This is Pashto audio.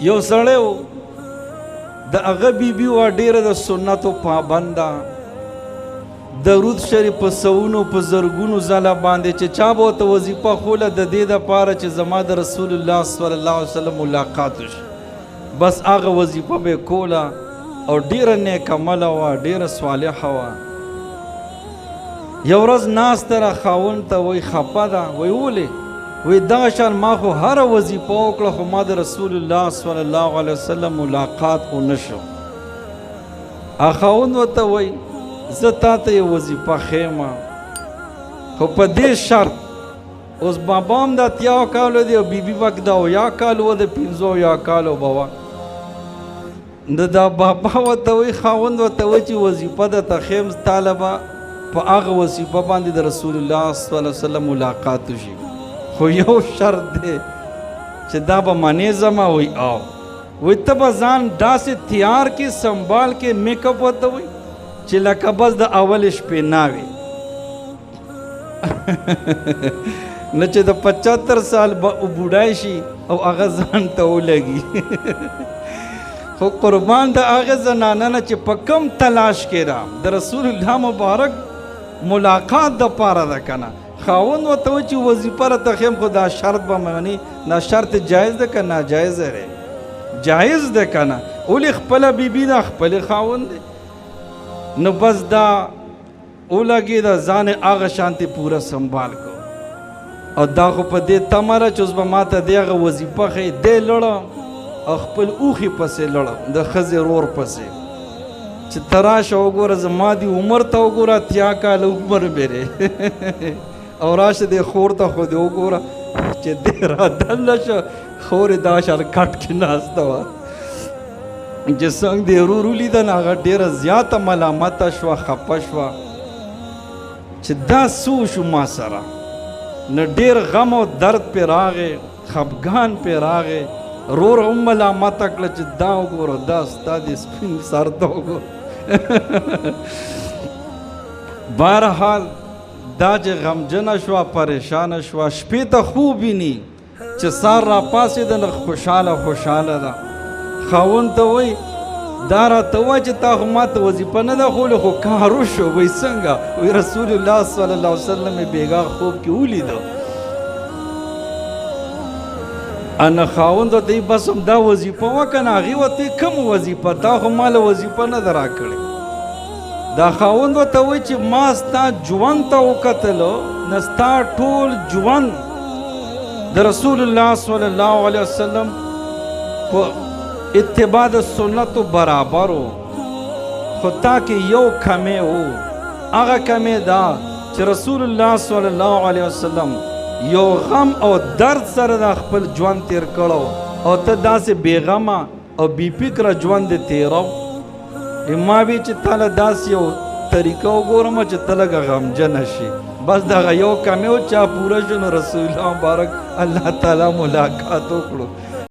یو سړی و د هغه بیبي وه ډېره د سنتو پابنده درود شریف په سوونو په زرګونو ځله باندې چې چا به ورته وظیفه خوله د دې دپاره چې زما د رسول الله صلی الله علیه وسلم ملاقات وشي بس هغه وظیفه به یې کوله او ډېره نیک عمله وه ډېره صالحه وه یو ورځ ناسته را خاوند ته وایي خفه ده وایي ولې وایي دغه شان ما خو هره وظیفه وکړه خو ما د رسول الله صلی الله علیه وسلم ملاقات ونه شو خاوند ورته وایي زه تا ته یې وظیفه ښیمه خو په دې شرط اوس بابا هم د اتیاو کالو دی او بیبي به د اویا کالو وه د پنځو اویا کالو به وه د دا بابا ورته وایي خاوند ورته وایي چې وظیفه درته ښیم تاله به په هغه وظیفه باندې د رسول الله صلی الله علیه وسلم ملاقات وشي خو یو شرط دی چې دا به منې زما وایي او وایي ته به ځان داسې تیار کې سنبال کې میک اپ ورته وایي چې لکه بس د اول شپې ناوې نه چې د 75 سال بوډای شي او هغه ځان ته ولګي خو قربان د هغه زنانه نه چې په کم تلاش کې را د رسول الله مبارک ملاقات د پاره ده که نه خاوند ورته وایي چې وظیفه راته ښیم خو دا شرط به مني دا شرط جایز ده که ناجایزه دی جایز ده که نه ولې خپله بیبي ده خپلې خاوند دی نو بس دا ولګي دا ځان هغه شانتي پوره سنبال کو او دا خو په دې تمه ده چې اوس به ما ته د هغه وظیفه ښیي دی لړه او خپل اوښي پسې لړه د ښځې رور پسې چې ته راشه وګوره زما دې عمر ته وګوره اتیا کاله عمر مې او راشه دې خور ته خو دې وګوره چې دې رادنله شه خور یې دا شان کټ کې ناسته وه چې څنګه د ورور ولیده نو هغه ډېره زیاته ملامته شوه خفه شوه چې دا څه وشو ما سره نو ډېر غم او درد پې راغی خفګان پې راغی رور هم ملامته کړه چې دا وګوره دا ستا د سپین سر ته وګوره بهرحال دا چې غمجنه شوه پریشانه شوه شپې ته خوب ویني چې سار راپاڅېده نو خوشحاله ده خاوند ته وایي دا راته وایه چې تا خو ما ته وظیفه نه ده ښولې خو کار وشو وایي څنګه وایي رسول الله صلی الله علیه وسلم یې بېګا خوب کې ولیده انا خاوند ورته وایي بس هم دا وظیفه وکړه نه هغې ورته وایي کومه وظیفه تا خو ما له وظیفه نه ده راکړې دا خاوند ورته وایي چې ما ستا ژوند ته وکتلو نه ستا ټول ژوند د رسول الله صلی الله علیه وسلم په اتباع د سنتو برابر و خو تا کې یو کمی و هغه کمی دا چې رسول الله صلی الله علیه وسلم یو غم او درد سره د خپل ژوند تیر کړو او ته داسې بېغمه او بې فکره ژوند دې تېرو ما وی چې تاله داسې یو طریقه وګورم چې ته لږه غمجنه شي بس دغه یو کمی و چا پوره شو نو رسول الله مبارک الله تعالی ملاقات وکړو